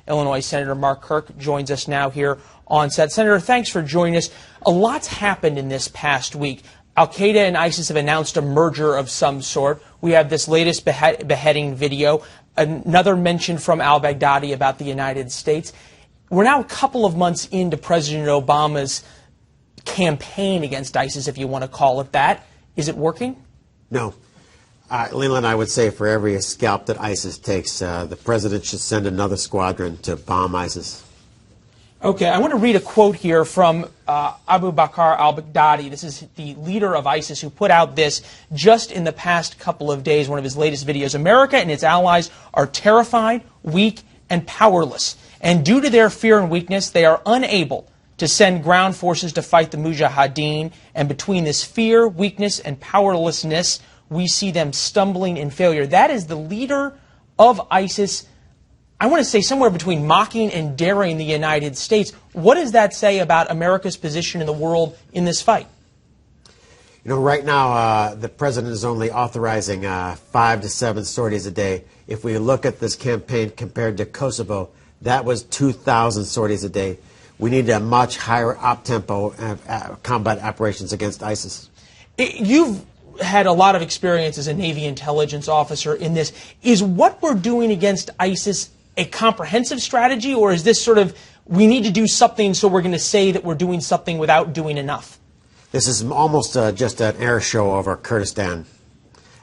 Illinois Senator Mark Kirk joins us now here on set. Senator, thanks for joining us. A lot's happened in this past week. Al-Qaeda and ISIS have announced a merger of some sort. We have this latest beheading video, another mention from al-Baghdadi about the United States. We're now a couple of months into President Obama's campaign against ISIS, if you want to call it that. Is it working? No. Leland, I would say for every scalp that ISIS takes, the president should send another squadron to bomb ISIS. Okay, I want to read a quote here from Abu Bakr al-Baghdadi. This is the leader of ISIS who put out this just in the past couple of days, one of his latest videos. America and its allies are terrified, weak, and powerless. And due to their fear and weakness, they are unable to send ground forces to fight the Mujahideen. And between this fear, weakness, and powerlessness, we see them stumbling in failure. That is the leader of ISIS, I want to say somewhere between mocking and daring the United States. What does that say about America's position in the world in this fight? You know, right now, the president is only authorizing 5 to 7 sorties a day. If we look at this campaign compared to Kosovo, that was 2,000 sorties a day. We need a much higher op-tempo combat operations against ISIS. You've had a lot of experience as a Navy intelligence officer in this. Is what we're doing against ISIS a comprehensive strategy, or is this sort of, we need to do something so we're going to say that we're doing something without doing enough? This is almost just an air show over Kurdistan.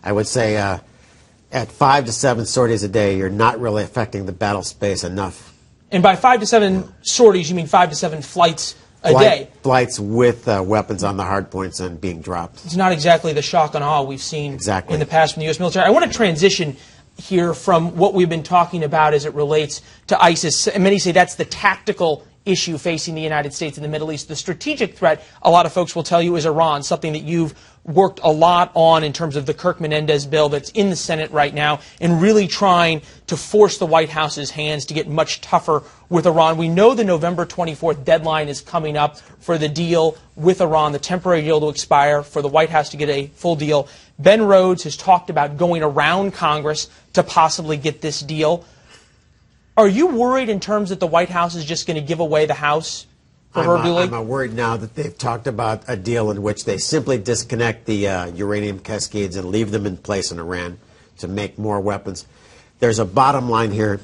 I would say at 5 to 7 sorties a day, you're not really affecting the battle space enough. And by 5 to 7 sorties, you mean 5 to 7 flights a day? Flights with weapons on the hard points and being dropped. It's not exactly the shock and awe we've seen in the past from the U.S. military. I want to transition here from what we've been talking about as it relates to ISIS. And many say that's the tactical issue facing the United States in the Middle East. The strategic threat, a lot of folks will tell you, is Iran, something that you've worked a lot on in terms of the Kirk-Menendez bill that's in the Senate right now, and really trying to force the White House's hands to get much tougher with Iran. We know the November 24th deadline is coming up for the deal with Iran, the temporary deal to expire, for the White House to get a full deal. Ben Rhodes has talked about going around Congress to possibly get this deal. Are you worried in terms that the White House is just going to give away the House proverbially? I'm worried now that they've talked about a deal in which they simply disconnect the uranium cascades and leave them in place in Iran to make more weapons. There's a bottom line here.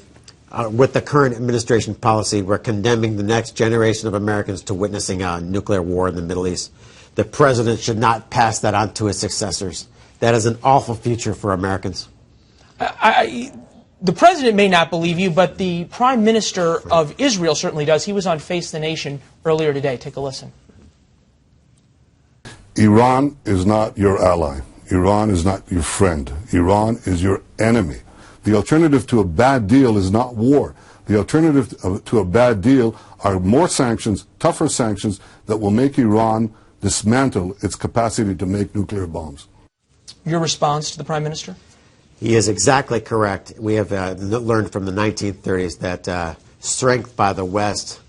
With the current administration policy, we're condemning the next generation of Americans to witnessing a nuclear war in the Middle East. The president should not pass that on to his successors. That is an awful future for Americans. The president may not believe you, but the prime minister of Israel certainly does. He was on Face the Nation earlier today. Take a listen. Iran is not your ally. Iran is not your friend. Iran is your enemy. The alternative to a bad deal is not war. The alternative to a bad deal are more sanctions, tougher sanctions that will make Iran dismantle its capacity to make nuclear bombs. Your response to the prime minister? He is exactly correct. We have learned from the 1930s that strength by the West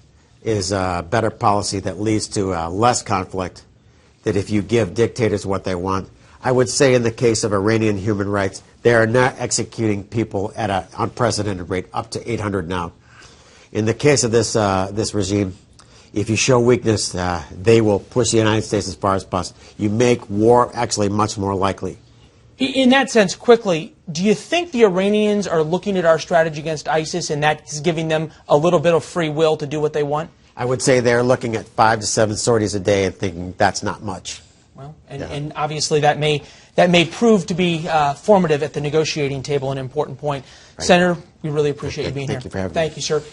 is a better policy that leads to less conflict, that if you give dictators what they want. I would say in the case of Iranian human rights, they are not executing people at an unprecedented rate, up to 800 now. In the case of this regime, if you show weakness, they will push the United States as far as possible. You make war actually much more likely. In that sense, quickly, do you think the Iranians are looking at our strategy against ISIS and that's giving them a little bit of free will to do what they want? I would say they're looking at 5 to 7 sorties a day and thinking that's not much. Well, and obviously that may prove to be formative at the negotiating table, an important point. Right. Senator, we really appreciate you being here. Thank you for having me. Thank you, sir.